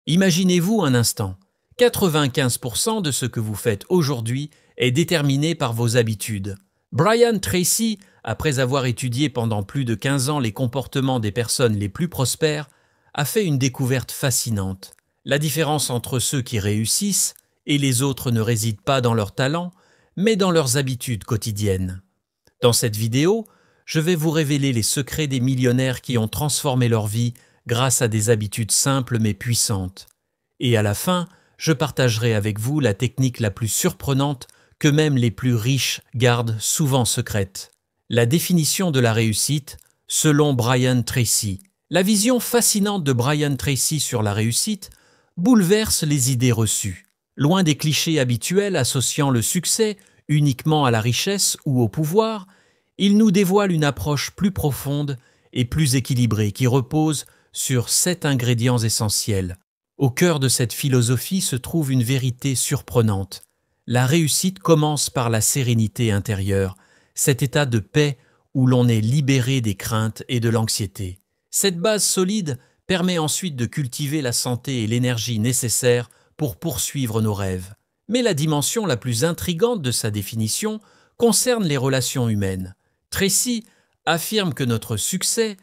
Imaginez-vous un instant, 95% de ce que vous faites aujourd'hui est déterminé par vos habitudes. Brian Tracy, après avoir étudié pendant plus de 15 ans les comportements des personnes les plus prospères, a fait une découverte fascinante. La différence entre ceux qui réussissent et les autres ne réside pas dans leur talent, mais dans leurs habitudes quotidiennes. Dans cette vidéo, je vais vous révéler les secrets des millionnaires qui ont transformé leur vie grâce à des habitudes simples mais puissantes. Et à la fin, je partagerai avec vous la technique la plus surprenante que même les plus riches gardent souvent secrète. La définition de la réussite selon Brian Tracy. La vision fascinante de Brian Tracy sur la réussite bouleverse les idées reçues. Loin des clichés habituels associant le succès uniquement à la richesse ou au pouvoir, il nous dévoile une approche plus profonde et plus équilibrée qui repose sur 7 ingrédients essentiels. Au cœur de cette philosophie se trouve une vérité surprenante. La réussite commence par la sérénité intérieure, cet état de paix où l'on est libéré des craintes et de l'anxiété. Cette base solide permet ensuite de cultiver la santé et l'énergie nécessaires pour poursuivre nos rêves. Mais la dimension la plus intrigante de sa définition concerne les relations humaines. Tracy affirme que notre succès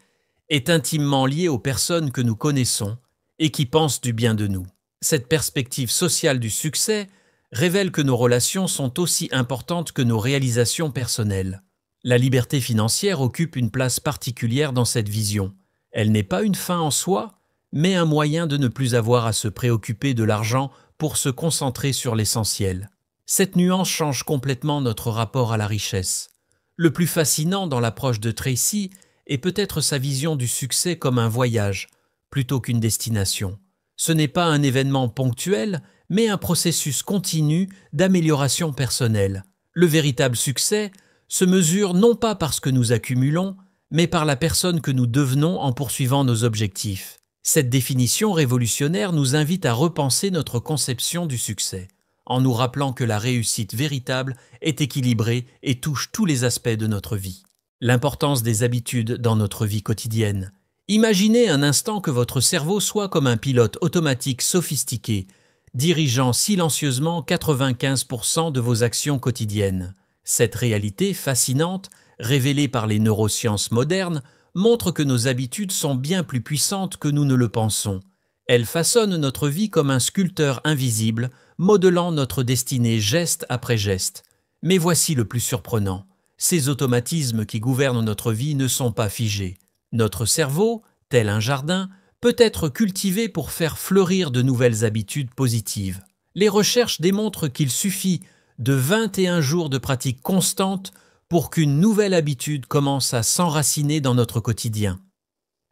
est intimement lié aux personnes que nous connaissons et qui pensent du bien de nous. Cette perspective sociale du succès révèle que nos relations sont aussi importantes que nos réalisations personnelles. La liberté financière occupe une place particulière dans cette vision. Elle n'est pas une fin en soi, mais un moyen de ne plus avoir à se préoccuper de l'argent pour se concentrer sur l'essentiel. Cette nuance change complètement notre rapport à la richesse. Le plus fascinant dans l'approche de Tracy est peut-être sa vision du succès comme un voyage, plutôt qu'une destination. Ce n'est pas un événement ponctuel, mais un processus continu d'amélioration personnelle. Le véritable succès se mesure non pas par ce que nous accumulons, mais par la personne que nous devenons en poursuivant nos objectifs. Cette définition révolutionnaire nous invite à repenser notre conception du succès, en nous rappelant que la réussite véritable est équilibrée et touche tous les aspects de notre vie. L'importance des habitudes dans notre vie quotidienne. Imaginez un instant que votre cerveau soit comme un pilote automatique sophistiqué, dirigeant silencieusement 95% de vos actions quotidiennes. Cette réalité fascinante, révélée par les neurosciences modernes, montre que nos habitudes sont bien plus puissantes que nous ne le pensons. Elles façonnent notre vie comme un sculpteur invisible, modelant notre destinée geste après geste. Mais voici le plus surprenant. Ces automatismes qui gouvernent notre vie ne sont pas figés. Notre cerveau, tel un jardin, peut être cultivé pour faire fleurir de nouvelles habitudes positives. Les recherches démontrent qu'il suffit de 21 jours de pratique constante pour qu'une nouvelle habitude commence à s'enraciner dans notre quotidien.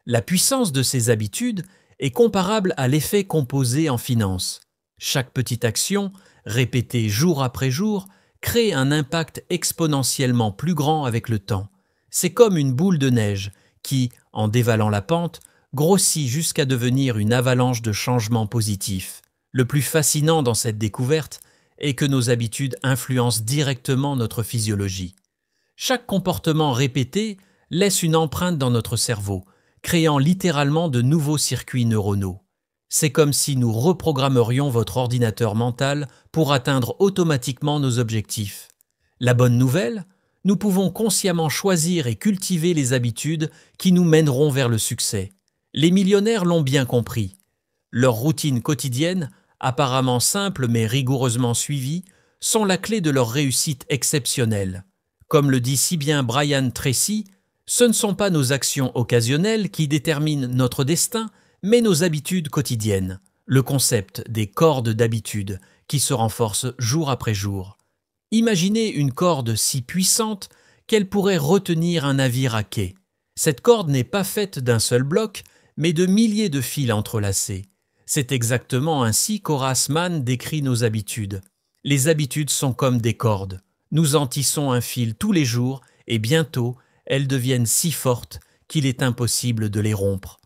La puissance de ces habitudes est comparable à l'effet composé en finance. Chaque petite action, répétée jour après jour, crée un impact exponentiellement plus grand avec le temps. C'est comme une boule de neige qui, en dévalant la pente, grossit jusqu'à devenir une avalanche de changements positifs. Le plus fascinant dans cette découverte est que nos habitudes influencent directement notre physiologie. Chaque comportement répété laisse une empreinte dans notre cerveau, créant littéralement de nouveaux circuits neuronaux. C'est comme si nous reprogrammerions votre ordinateur mental pour atteindre automatiquement nos objectifs. La bonne nouvelle, nous pouvons consciemment choisir et cultiver les habitudes qui nous mèneront vers le succès. Les millionnaires l'ont bien compris. Leurs routines quotidiennes, apparemment simples mais rigoureusement suivies, sont la clé de leur réussite exceptionnelle. Comme le dit si bien Brian Tracy, ce ne sont pas nos actions occasionnelles qui déterminent notre destin, mais nos habitudes quotidiennes, le concept des cordes d'habitude qui se renforcent jour après jour. Imaginez une corde si puissante qu'elle pourrait retenir un navire à quai. Cette corde n'est pas faite d'un seul bloc, mais de milliers de fils entrelacés. C'est exactement ainsi qu'Horace Mann décrit nos habitudes. Les habitudes sont comme des cordes. Nous en tissons un fil tous les jours et bientôt, elles deviennent si fortes qu'il est impossible de les rompre.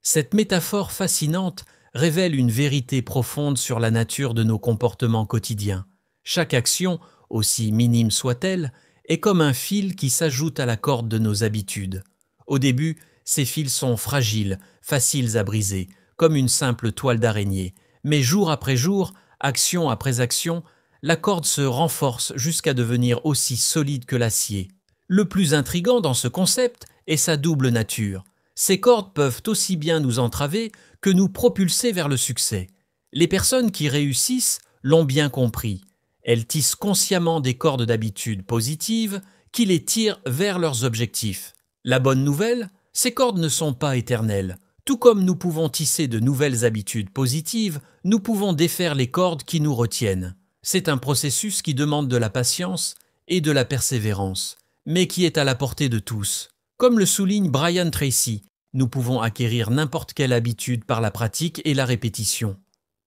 Cette métaphore fascinante révèle une vérité profonde sur la nature de nos comportements quotidiens. Chaque action, aussi minime soit-elle, est comme un fil qui s'ajoute à la corde de nos habitudes. Au début, ces fils sont fragiles, faciles à briser, comme une simple toile d'araignée. Mais jour après jour, action après action, la corde se renforce jusqu'à devenir aussi solide que l'acier. Le plus intrigant dans ce concept est sa double nature. Ces cordes peuvent aussi bien nous entraver que nous propulser vers le succès. Les personnes qui réussissent l'ont bien compris. Elles tissent consciemment des cordes d'habitude positives qui les tirent vers leurs objectifs. La bonne nouvelle, ces cordes ne sont pas éternelles. Tout comme nous pouvons tisser de nouvelles habitudes positives, nous pouvons défaire les cordes qui nous retiennent. C'est un processus qui demande de la patience et de la persévérance, mais qui est à la portée de tous. Comme le souligne Brian Tracy, nous pouvons acquérir n'importe quelle habitude par la pratique et la répétition.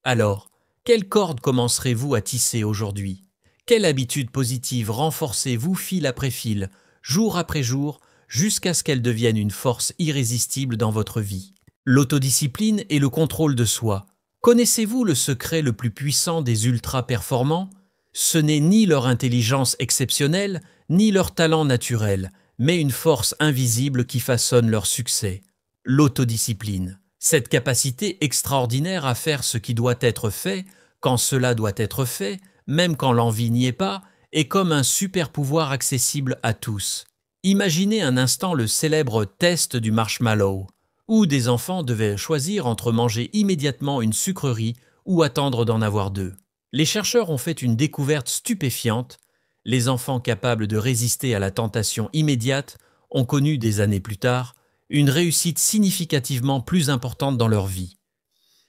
Alors, quelle corde commencerez-vous à tisser aujourd'hui? Quelle habitude positive renforcez-vous fil après fil, jour après jour, jusqu'à ce qu'elle devienne une force irrésistible dans votre vie? L'autodiscipline et le contrôle de soi. Connaissez-vous le secret le plus puissant des ultra-performants? Ce n'est ni leur intelligence exceptionnelle, ni leur talent naturel, mais une force invisible qui façonne leur succès. L'autodiscipline. Cette capacité extraordinaire à faire ce qui doit être fait, quand cela doit être fait, même quand l'envie n'y est pas, est comme un super pouvoir accessible à tous. Imaginez un instant le célèbre test du marshmallow, où des enfants devaient choisir entre manger immédiatement une sucrerie ou attendre d'en avoir deux. Les chercheurs ont fait une découverte stupéfiante. Les enfants capables de résister à la tentation immédiate ont connu des années plus tard une réussite significativement plus importante dans leur vie.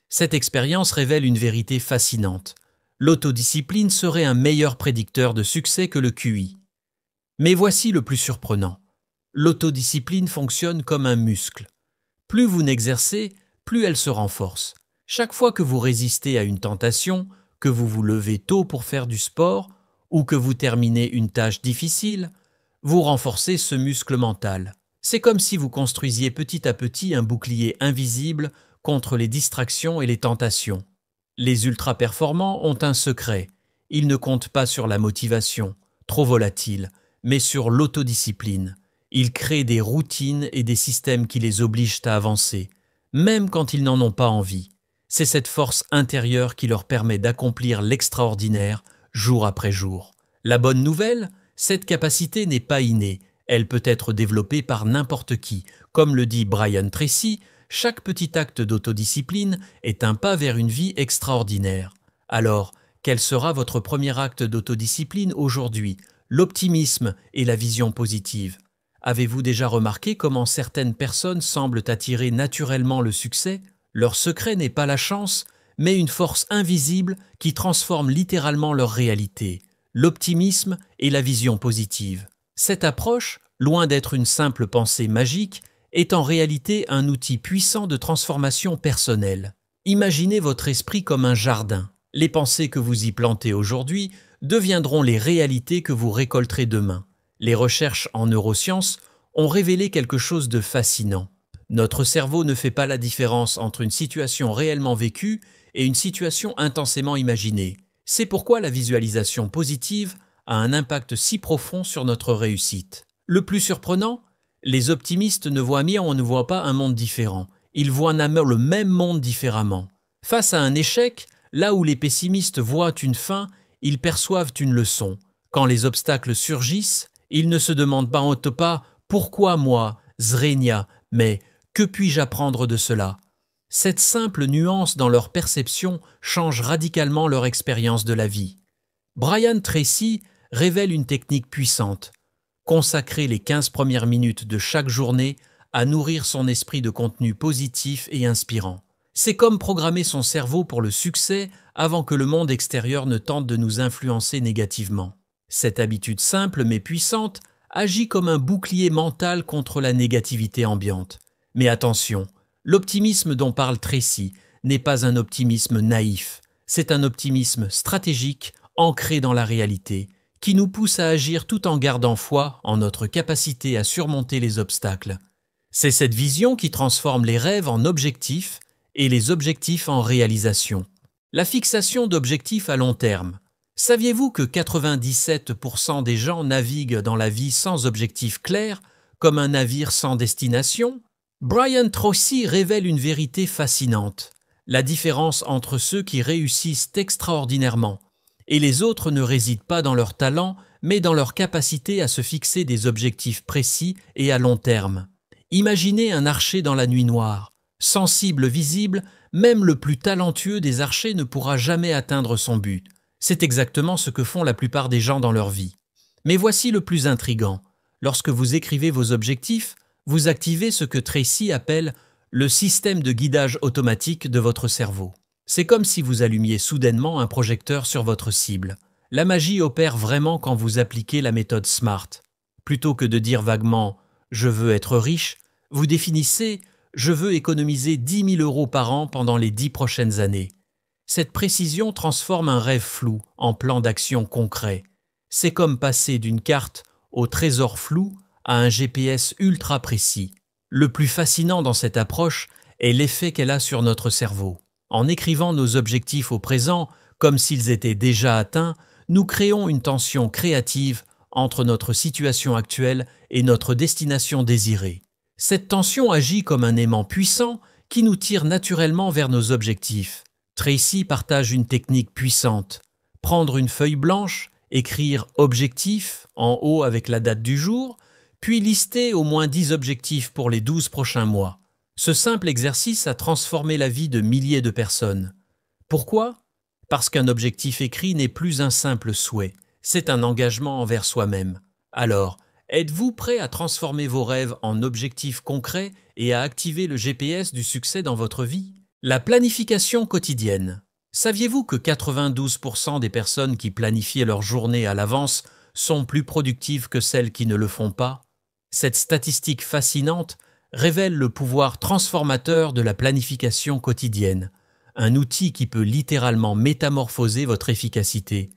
Cette expérience révèle une vérité fascinante. L'autodiscipline serait un meilleur prédicteur de succès que le QI. Mais voici le plus surprenant. L'autodiscipline fonctionne comme un muscle. Plus vous n'exercez, plus elle se renforce. Chaque fois que vous résistez à une tentation, que vous vous levez tôt pour faire du sport ou que vous terminez une tâche difficile, vous renforcez ce muscle mental. C'est comme si vous construisiez petit à petit un bouclier invisible contre les distractions et les tentations. Les ultra-performants ont un secret. Ils ne comptent pas sur la motivation, trop volatile, mais sur l'autodiscipline. Ils créent des routines et des systèmes qui les obligent à avancer, même quand ils n'en ont pas envie. C'est cette force intérieure qui leur permet d'accomplir l'extraordinaire jour après jour. La bonne nouvelle, cette capacité n'est pas innée. Elle peut être développée par n'importe qui. Comme le dit Brian Tracy, chaque petit acte d'autodiscipline est un pas vers une vie extraordinaire. Alors, quel sera votre premier acte d'autodiscipline aujourd'hui? L'optimisme et la vision positive. Avez-vous déjà remarqué comment certaines personnes semblent attirer naturellement le succès? Leur secret n'est pas la chance, mais une force invisible qui transforme littéralement leur réalité. L'optimisme et la vision positive. Cette approche, loin d'être une simple pensée magique, est en réalité un outil puissant de transformation personnelle. Imaginez votre esprit comme un jardin. Les pensées que vous y plantez aujourd'hui deviendront les réalités que vous récolterez demain. Les recherches en neurosciences ont révélé quelque chose de fascinant. Notre cerveau ne fait pas la différence entre une situation réellement vécue et une situation intensément imaginée. C'est pourquoi la visualisation positive a un impact si profond sur notre réussite. Le plus surprenant, les optimistes ne voient pas un monde différent. Ils voient le même monde différemment. Face à un échec, là où les pessimistes voient une fin, ils perçoivent une leçon. Quand les obstacles surgissent, ils ne se demandent pas « Pourquoi moi, Zrenia ?» mais « Que puis-je apprendre de cela ?» Cette simple nuance dans leur perception change radicalement leur expérience de la vie. Brian Tracy révèle une technique puissante. Consacrer les 15 premières minutes de chaque journée à nourrir son esprit de contenu positif et inspirant. C'est comme programmer son cerveau pour le succès avant que le monde extérieur ne tente de nous influencer négativement. Cette habitude simple mais puissante agit comme un bouclier mental contre la négativité ambiante. Mais attention, l'optimisme dont parle Tracy n'est pas un optimisme naïf, c'est un optimisme stratégique ancré dans la réalité, qui nous pousse à agir tout en gardant foi en notre capacité à surmonter les obstacles. C'est cette vision qui transforme les rêves en objectifs et les objectifs en réalisation. La fixation d'objectifs à long terme. Saviez-vous que 97% des gens naviguent dans la vie sans objectif clair, comme un navire sans destination? Brian Tracy révèle une vérité fascinante. La différence entre ceux qui réussissent extraordinairement et les autres ne réside pas dans leur talent, mais dans leur capacité à se fixer des objectifs précis et à long terme. Imaginez un archer dans la nuit noire. Sans cible visible, même le plus talentueux des archers ne pourra jamais atteindre son but. C'est exactement ce que font la plupart des gens dans leur vie. Mais voici le plus intrigant. Lorsque vous écrivez vos objectifs, vous activez ce que Tracy appelle le système de guidage automatique de votre cerveau. C'est comme si vous allumiez soudainement un projecteur sur votre cible. La magie opère vraiment quand vous appliquez la méthode SMART. Plutôt que de dire vaguement « je veux être riche », vous définissez « je veux économiser 10 000 € par an pendant les 10 prochaines années ». Cette précision transforme un rêve flou en plan d'action concret. C'est comme passer d'une carte au trésor flou à un GPS ultra précis. Le plus fascinant dans cette approche est l'effet qu'elle a sur notre cerveau. En écrivant nos objectifs au présent, comme s'ils étaient déjà atteints, nous créons une tension créative entre notre situation actuelle et notre destination désirée. Cette tension agit comme un aimant puissant qui nous tire naturellement vers nos objectifs. Tracy partage une technique puissante. Prendre une feuille blanche, écrire « objectif » en haut avec la date du jour, puis lister au moins 10 objectifs pour les 12 prochains mois. Ce simple exercice a transformé la vie de milliers de personnes. Pourquoi ? Parce qu'un objectif écrit n'est plus un simple souhait, c'est un engagement envers soi-même. Alors, êtes-vous prêt à transformer vos rêves en objectifs concrets et à activer le GPS du succès dans votre vie ? La planification quotidienne. Saviez-vous que 92% des personnes qui planifient leur journée à l'avance sont plus productives que celles qui ne le font pas ? Cette statistique fascinante révèle le pouvoir transformateur de la planification quotidienne, un outil qui peut littéralement métamorphoser votre efficacité.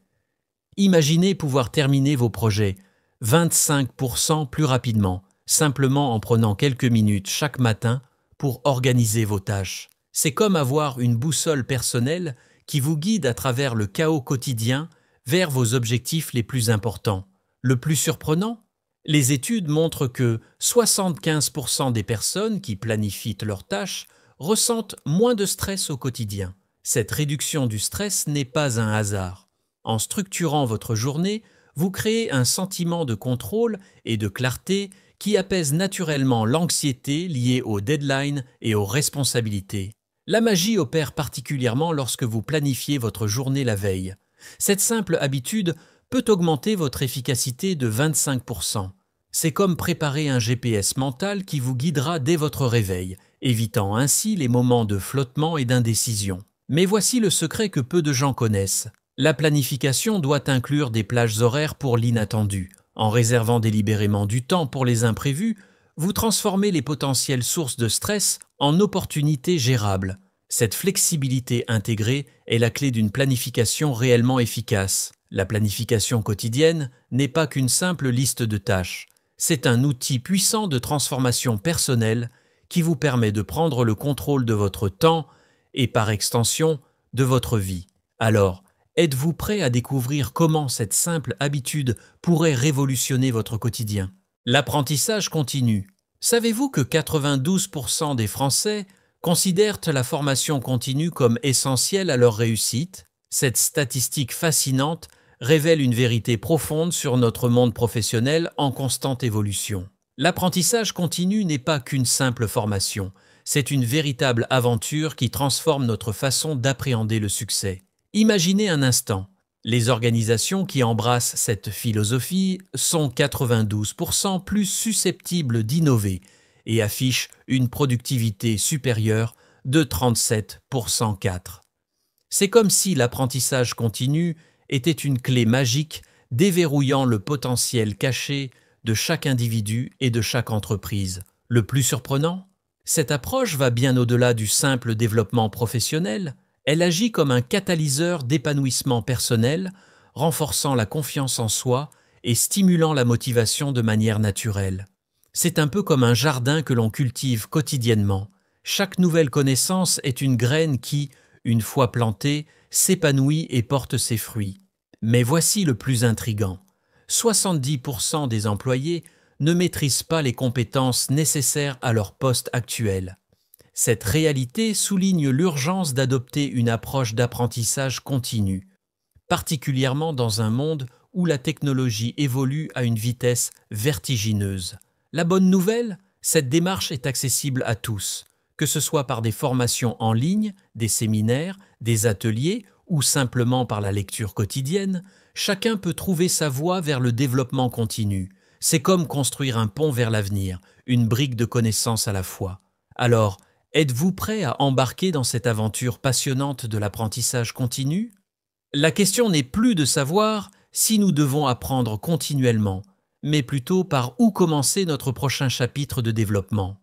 Imaginez pouvoir terminer vos projets 25% plus rapidement, simplement en prenant quelques minutes chaque matin pour organiser vos tâches. C'est comme avoir une boussole personnelle qui vous guide à travers le chaos quotidien vers vos objectifs les plus importants. Le plus surprenant ? Les études montrent que 75% des personnes qui planifient leurs tâches ressentent moins de stress au quotidien. Cette réduction du stress n'est pas un hasard. En structurant votre journée, vous créez un sentiment de contrôle et de clarté qui apaise naturellement l'anxiété liée aux deadlines et aux responsabilités. La magie opère particulièrement lorsque vous planifiez votre journée la veille. Cette simple habitude peut augmenter votre efficacité de 25%. C'est comme préparer un GPS mental qui vous guidera dès votre réveil, évitant ainsi les moments de flottement et d'indécision. Mais voici le secret que peu de gens connaissent. La planification doit inclure des plages horaires pour l'inattendu. En réservant délibérément du temps pour les imprévus, vous transformez les potentielles sources de stress en opportunités gérables. Cette flexibilité intégrée est la clé d'une planification réellement efficace. La planification quotidienne n'est pas qu'une simple liste de tâches. C'est un outil puissant de transformation personnelle qui vous permet de prendre le contrôle de votre temps et, par extension, de votre vie. Alors, êtes-vous prêt à découvrir comment cette simple habitude pourrait révolutionner votre quotidien ? L'apprentissage continue. Savez-vous que 92% des Français considèrent la formation continue comme essentielle à leur réussite ? Cette statistique fascinante révèle une vérité profonde sur notre monde professionnel en constante évolution. L'apprentissage continu n'est pas qu'une simple formation, c'est une véritable aventure qui transforme notre façon d'appréhender le succès. Imaginez un instant. Les organisations qui embrassent cette philosophie sont 92% plus susceptibles d'innover et affichent une productivité supérieure de 37,4%. C'est comme si l'apprentissage continu était une clé magique déverrouillant le potentiel caché de chaque individu et de chaque entreprise. Le plus surprenant ? Cette approche va bien au-delà du simple développement professionnel. Elle agit comme un catalyseur d'épanouissement personnel, renforçant la confiance en soi et stimulant la motivation de manière naturelle. C'est un peu comme un jardin que l'on cultive quotidiennement. Chaque nouvelle connaissance est une graine qui, une fois plantée, s'épanouit et porte ses fruits. Mais voici le plus intrigant. 70% des employés ne maîtrisent pas les compétences nécessaires à leur poste actuel. Cette réalité souligne l'urgence d'adopter une approche d'apprentissage continu, particulièrement dans un monde où la technologie évolue à une vitesse vertigineuse. La bonne nouvelle, cette démarche est accessible à tous, que ce soit par des formations en ligne, des séminaires, des ateliers ou simplement par la lecture quotidienne. Chacun peut trouver sa voie vers le développement continu. C'est comme construire un pont vers l'avenir, une brique de connaissances à la fois. Alors, êtes-vous prêt à embarquer dans cette aventure passionnante de l'apprentissage continu? La question n'est plus de savoir si nous devons apprendre continuellement, mais plutôt par où commencer notre prochain chapitre de développement.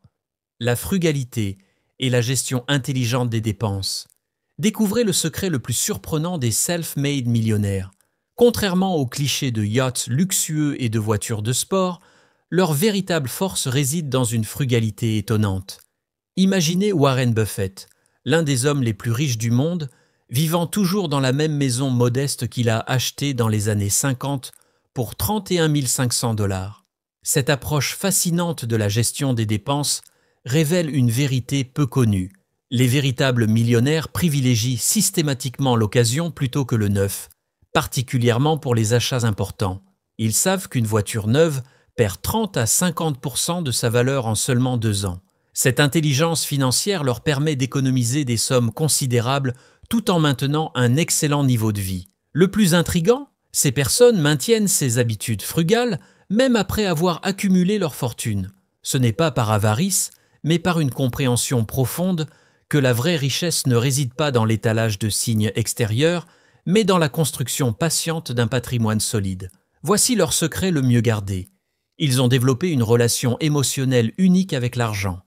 La frugalité et la gestion intelligente des dépenses. Découvrez le secret le plus surprenant des self-made millionnaires. Contrairement aux clichés de yachts luxueux et de voitures de sport, leur véritable force réside dans une frugalité étonnante. Imaginez Warren Buffett, l'un des hommes les plus riches du monde, vivant toujours dans la même maison modeste qu'il a achetée dans les années 50 pour 31 500 $. Cette approche fascinante de la gestion des dépenses révèle une vérité peu connue. Les véritables millionnaires privilégient systématiquement l'occasion plutôt que le neuf, particulièrement pour les achats importants. Ils savent qu'une voiture neuve perd 30 à 50% de sa valeur en seulement 2 ans. Cette intelligence financière leur permet d'économiser des sommes considérables tout en maintenant un excellent niveau de vie. Le plus intrigant, ces personnes maintiennent ces habitudes frugales même après avoir accumulé leur fortune. Ce n'est pas par avarice, mais par une compréhension profonde que la vraie richesse ne réside pas dans l'étalage de signes extérieurs, mais dans la construction patiente d'un patrimoine solide. Voici leur secret le mieux gardé. Ils ont développé une relation émotionnelle unique avec l'argent.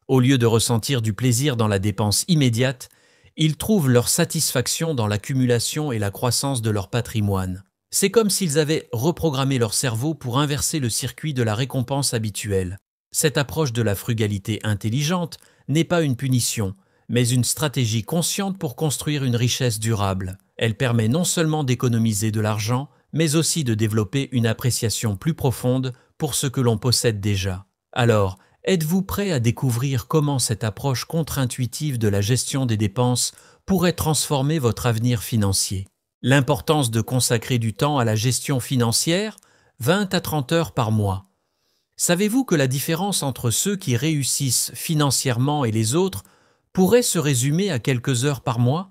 Au lieu de ressentir du plaisir dans la dépense immédiate, ils trouvent leur satisfaction dans l'accumulation et la croissance de leur patrimoine. C'est comme s'ils avaient reprogrammé leur cerveau pour inverser le circuit de la récompense habituelle. Cette approche de la frugalité intelligente n'est pas une punition, mais une stratégie consciente pour construire une richesse durable. Elle permet non seulement d'économiser de l'argent, mais aussi de développer une appréciation plus profonde pour ce que l'on possède déjà. Alors, êtes-vous prêt à découvrir comment cette approche contre-intuitive de la gestion des dépenses pourrait transformer votre avenir financier? L'importance de consacrer du temps à la gestion financière, 20 à 30 heures par mois. Savez-vous que la différence entre ceux qui réussissent financièrement et les autres pourrait se résumer à quelques heures par mois?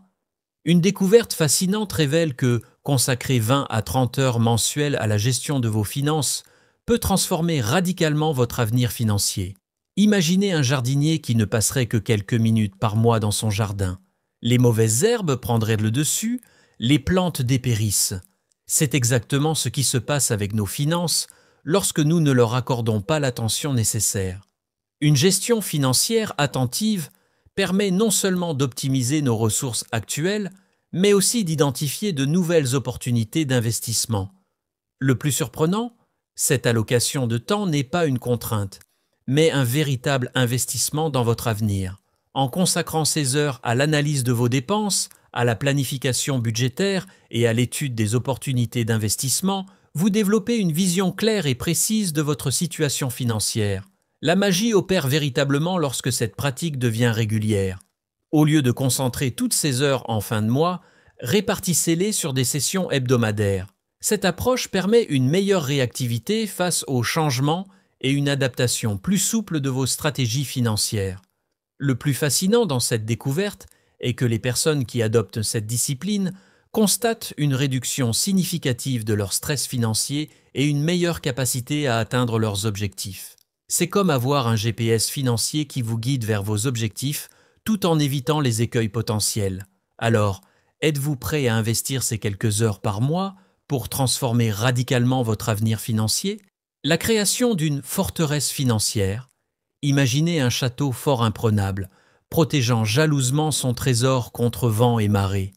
Une découverte fascinante révèle que consacrer 20 à 30 heures mensuelles à la gestion de vos finances peut transformer radicalement votre avenir financier. Imaginez un jardinier qui ne passerait que quelques minutes par mois dans son jardin. Les mauvaises herbes prendraient le dessus, les plantes dépérissent. C'est exactement ce qui se passe avec nos finances lorsque nous ne leur accordons pas l'attention nécessaire. Une gestion financière attentive permet non seulement d'optimiser nos ressources actuelles, mais aussi d'identifier de nouvelles opportunités d'investissement. Le plus surprenant, cette allocation de temps n'est pas une contrainte, mais un véritable investissement dans votre avenir. En consacrant ces heures à l'analyse de vos dépenses, à la planification budgétaire et à l'étude des opportunités d'investissement, vous développez une vision claire et précise de votre situation financière. La magie opère véritablement lorsque cette pratique devient régulière. Au lieu de concentrer toutes ces heures en fin de mois, répartissez-les sur des sessions hebdomadaires. Cette approche permet une meilleure réactivité face aux changements et une adaptation plus souple de vos stratégies financières. Le plus fascinant dans cette découverte est que les personnes qui adoptent cette discipline constatent une réduction significative de leur stress financier et une meilleure capacité à atteindre leurs objectifs. C'est comme avoir un GPS financier qui vous guide vers vos objectifs tout en évitant les écueils potentiels. Alors, êtes-vous prêt à investir ces quelques heures par mois pour transformer radicalement votre avenir financier? La création d'une forteresse financière. Imaginez un château fort imprenable, protégeant jalousement son trésor contre vent et marée.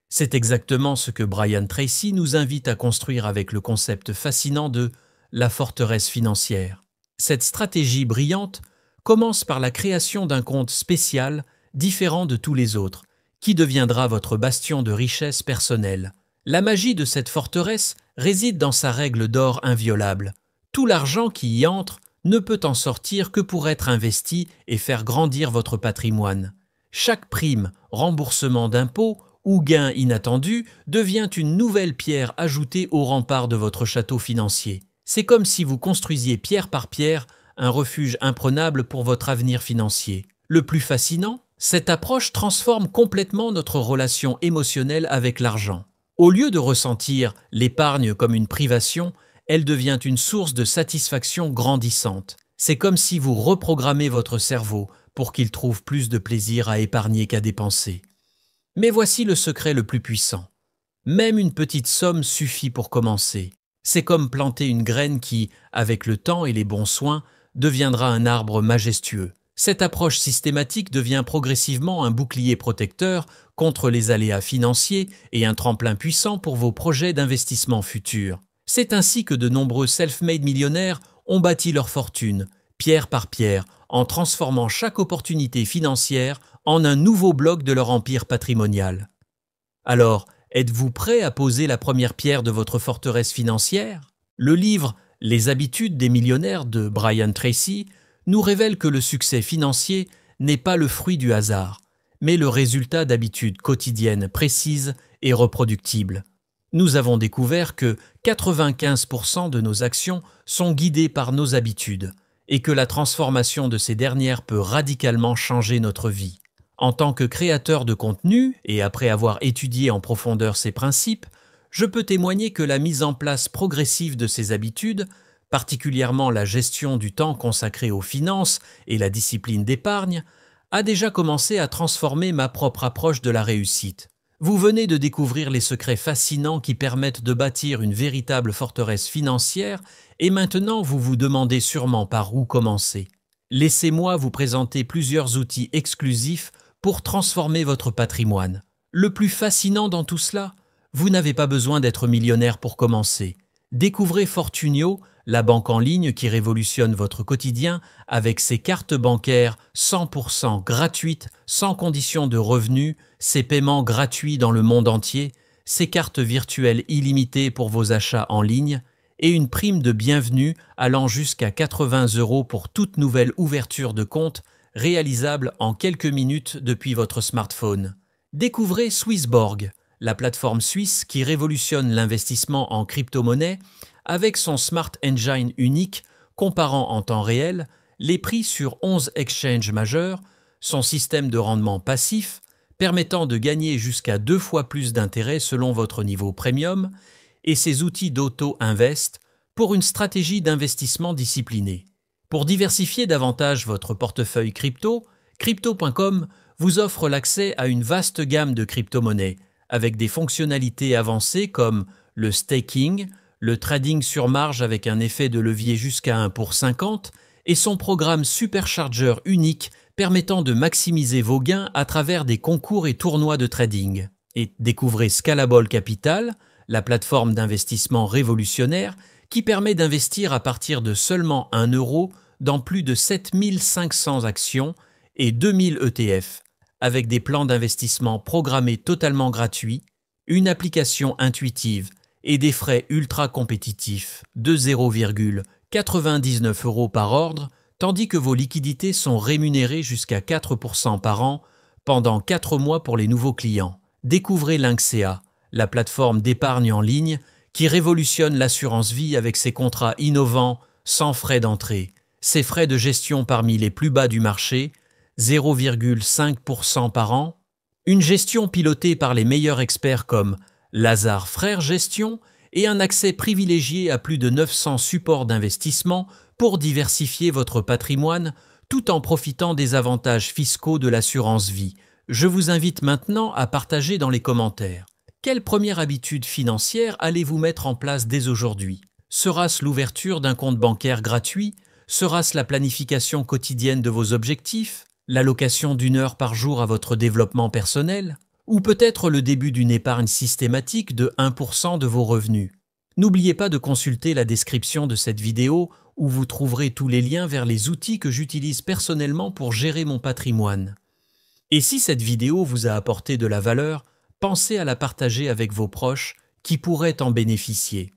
C'est exactement ce que Brian Tracy nous invite à construire avec le concept fascinant de la forteresse financière. Cette stratégie brillante commence par la création d'un compte spécial différent de tous les autres, qui deviendra votre bastion de richesse personnelle. La magie de cette forteresse réside dans sa règle d'or inviolable. Tout l'argent qui y entre ne peut en sortir que pour être investi et faire grandir votre patrimoine. Chaque prime, remboursement d'impôts ou gain inattendu devient une nouvelle pierre ajoutée au rempart de votre château financier. C'est comme si vous construisiez pierre par pierre un refuge imprenable pour votre avenir financier. Le plus fascinant, cette approche transforme complètement notre relation émotionnelle avec l'argent. Au lieu de ressentir l'épargne comme une privation, elle devient une source de satisfaction grandissante. C'est comme si vous reprogrammez votre cerveau pour qu'il trouve plus de plaisir à épargner qu'à dépenser. Mais voici le secret le plus puissant. Même une petite somme suffit pour commencer. C'est comme planter une graine qui, avec le temps et les bons soins, deviendra un arbre majestueux. Cette approche systématique devient progressivement un bouclier protecteur contre les aléas financiers et un tremplin puissant pour vos projets d'investissement futurs. C'est ainsi que de nombreux self-made millionnaires ont bâti leur fortune, pierre par pierre, en transformant chaque opportunité financière en un nouveau bloc de leur empire patrimonial. Alors, êtes-vous prêt à poser la première pierre de votre forteresse financière? Le livre « Les habitudes des millionnaires » de Brian Tracy nous révèle que le succès financier n'est pas le fruit du hasard, mais le résultat d'habitudes quotidiennes précises et reproductibles. Nous avons découvert que 95% de nos actions sont guidées par nos habitudes et que la transformation de ces dernières peut radicalement changer notre vie. En tant que créateur de contenu et après avoir étudié en profondeur ces principes, je peux témoigner que la mise en place progressive de ces habitudes, particulièrement la gestion du temps consacré aux finances et la discipline d'épargne, a déjà commencé à transformer ma propre approche de la réussite. Vous venez de découvrir les secrets fascinants qui permettent de bâtir une véritable forteresse financière et maintenant vous vous demandez sûrement par où commencer. Laissez-moi vous présenter plusieurs outils exclusifs pour transformer votre patrimoine. Le plus fascinant dans tout cela, vous n'avez pas besoin d'être millionnaire pour commencer. Découvrez Fortunio, la banque en ligne qui révolutionne votre quotidien avec ses cartes bancaires 100% gratuites, sans condition de revenus, ses paiements gratuits dans le monde entier, ses cartes virtuelles illimitées pour vos achats en ligne et une prime de bienvenue allant jusqu'à 80 € pour toute nouvelle ouverture de compte réalisable en quelques minutes depuis votre smartphone. Découvrez Swissborg, la plateforme suisse qui révolutionne l'investissement en crypto-monnaie avec son Smart Engine unique comparant en temps réel les prix sur 11 exchanges majeurs, son système de rendement passif permettant de gagner jusqu'à 2 fois plus d'intérêt selon votre niveau premium et ses outils d'auto-invest pour une stratégie d'investissement disciplinée. Pour diversifier davantage votre portefeuille crypto, Crypto.com vous offre l'accès à une vaste gamme de crypto-monnaies avec des fonctionnalités avancées comme le staking, le trading sur marge avec un effet de levier jusqu'à 1 pour 50 et son programme Supercharger unique permettant de maximiser vos gains à travers des concours et tournois de trading. Et découvrez Scalable Capital, la plateforme d'investissement révolutionnaire qui permet d'investir à partir de seulement 1 € dans plus de 7500 actions et 2000 ETF, avec des plans d'investissement programmés totalement gratuits, une application intuitive et des frais ultra compétitifs de 0,99 € par ordre, tandis que vos liquidités sont rémunérées jusqu'à 4% par an pendant 4 mois pour les nouveaux clients. Découvrez Lynxea, la plateforme d'épargne en ligne qui révolutionne l'assurance vie avec ses contrats innovants sans frais d'entrée. Ses frais de gestion parmi les plus bas du marché, 0,5% par an, une gestion pilotée par les meilleurs experts comme Lazare Frères Gestion et un accès privilégié à plus de 900 supports d'investissement pour diversifier votre patrimoine tout en profitant des avantages fiscaux de l'assurance vie. Je vous invite maintenant à partager dans les commentaires. Quelle première habitude financière allez-vous mettre en place dès aujourd'hui? Sera-ce l'ouverture d'un compte bancaire gratuit? Sera-ce la planification quotidienne de vos objectifs? L'allocation d'1 heure par jour à votre développement personnel? Ou peut-être le début d'une épargne systématique de 1% de vos revenus? N'oubliez pas de consulter la description de cette vidéo où vous trouverez tous les liens vers les outils que j'utilise personnellement pour gérer mon patrimoine. Et si cette vidéo vous a apporté de la valeur, pensez à la partager avec vos proches qui pourraient en bénéficier.